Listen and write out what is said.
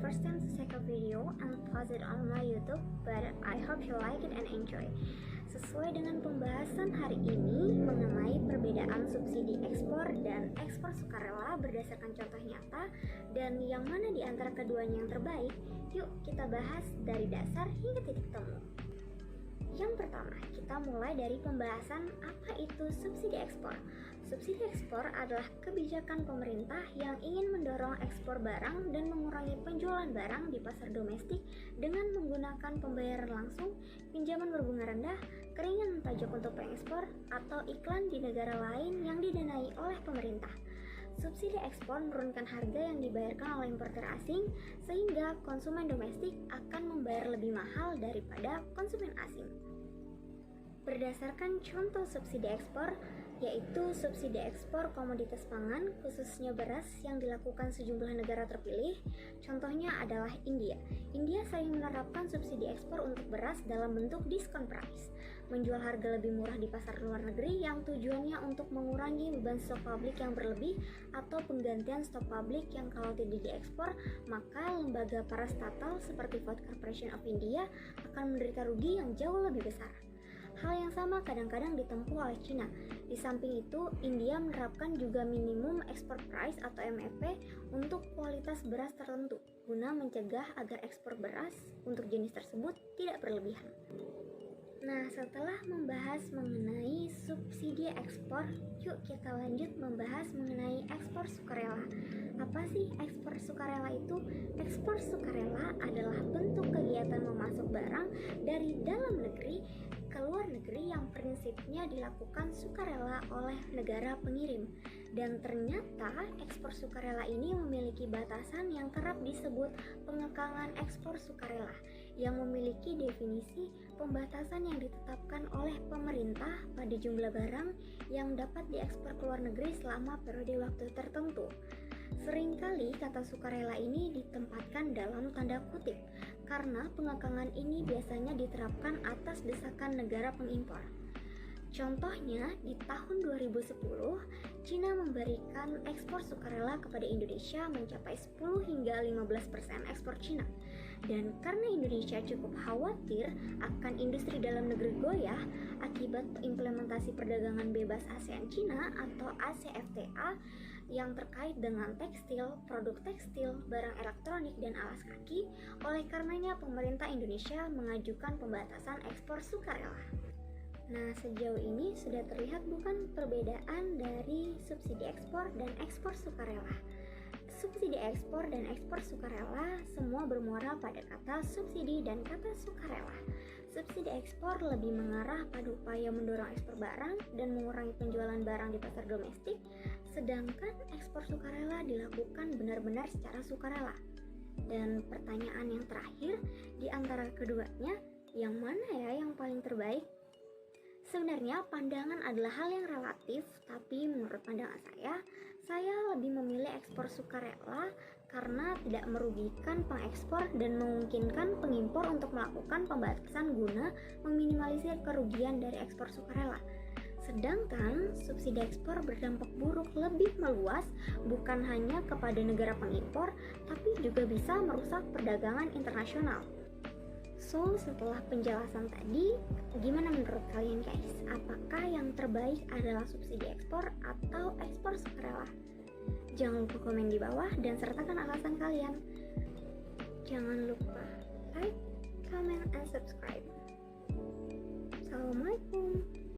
first time to check a video and post it on my YouTube, but I hope you like it and enjoy. Sesuai dengan pembahasan hari ini mengenai perbedaan subsidi ekspor dan ekspor sukarela berdasarkan contoh nyata dan yang mana di antara keduanya yang terbaik, yuk kita bahas dari dasar hingga titik temu. Yang pertama, kita mulai dari pembahasan apa itu subsidi ekspor. Subsidi ekspor adalah kebijakan pemerintah yang ingin mendorong ekspor barang dan mengurangi penjualan barang di pasar domestik dengan menggunakan pembayaran langsung, pinjaman berbunga rendah, keringanan pajak untuk pengekspor, atau iklan di negara lain yang didanai oleh pemerintah. Subsidi ekspor menurunkan harga yang dibayarkan oleh importer asing sehingga konsumen domestik akan membayar lebih mahal daripada konsumen asing. Berdasarkan contoh subsidi ekspor, yaitu subsidi ekspor komoditas pangan khususnya beras yang dilakukan sejumlah negara terpilih, contohnya adalah India. India sering menerapkan subsidi ekspor untuk beras dalam bentuk diskon price, menjual harga lebih murah di pasar luar negeri yang tujuannya untuk mengurangi beban stok publik yang berlebih atau penggantian stok publik yang kalau tidak diekspor, maka lembaga parastatal seperti Food Corporation of India akan menderita rugi yang jauh lebih besar. Hal yang sama kadang-kadang ditempuh oleh Cina. Di samping itu, India menerapkan juga minimum export price atau MFP untuk kualitas beras tertentu, guna mencegah agar ekspor beras untuk jenis tersebut tidak berlebihan. Nah, setelah membahas mengenai subsidi ekspor, yuk kita lanjut membahas mengenai ekspor sukarela. Apa sih ekspor sukarela itu? Ekspor sukarela adalah bentuk kegiatan memasok barang dari dalam negeri ke luar negeri yang prinsipnya dilakukan sukarela oleh negara pengirim. Dan ternyata ekspor sukarela ini memiliki batasan yang kerap disebut pengekangan ekspor sukarela, yang memiliki definisi pembatasan yang ditetapkan oleh pemerintah pada jumlah barang yang dapat diekspor ke luar negeri selama periode waktu tertentu. Seringkali kata sukarela ini ditempatkan dalam tanda kutip, karena pengekangan ini biasanya diterapkan atas desakan negara pengimpor. Contohnya, di tahun 2010, Cina memberikan ekspor sukarela kepada Indonesia mencapai 10 hingga 15% ekspor Cina. Dan karena Indonesia cukup khawatir akan industri dalam negeri goyah akibat implementasi perdagangan bebas ASEAN Cina atau ACFTA yang terkait dengan tekstil, produk tekstil, barang elektronik, dan alas kaki, oleh karenanya pemerintah Indonesia mengajukan pembatasan ekspor sukarela. Nah, sejauh ini sudah terlihat bukan perbedaan dari subsidi ekspor dan ekspor sukarela. Subsidi ekspor dan ekspor sukarela semua bermuara pada kata subsidi dan kata sukarela. Subsidi ekspor lebih mengarah pada upaya mendorong ekspor barang dan mengurangi penjualan barang di pasar domestik, sedangkan ekspor sukarela dilakukan benar-benar secara sukarela. Dan pertanyaan yang terakhir, di antara keduanya, yang mana ya yang paling terbaik? Sebenarnya pandangan adalah hal yang relatif, tapi menurut pandangan saya lebih memilih ekspor sukarela karena tidak merugikan pengekspor dan memungkinkan pengimpor untuk melakukan pembatasan guna meminimalisir kerugian dari ekspor sukarela. Sedangkan subsidi ekspor berdampak buruk lebih meluas bukan hanya kepada negara pengimpor, tapi juga bisa merusak perdagangan internasional. So, setelah penjelasan tadi, gimana menurut kalian guys? Apakah yang terbaik adalah subsidi ekspor atau ekspor sukarela? Jangan lupa komen di bawah dan sertakan alasan kalian. Jangan lupa like, comment, and subscribe. Assalamualaikum.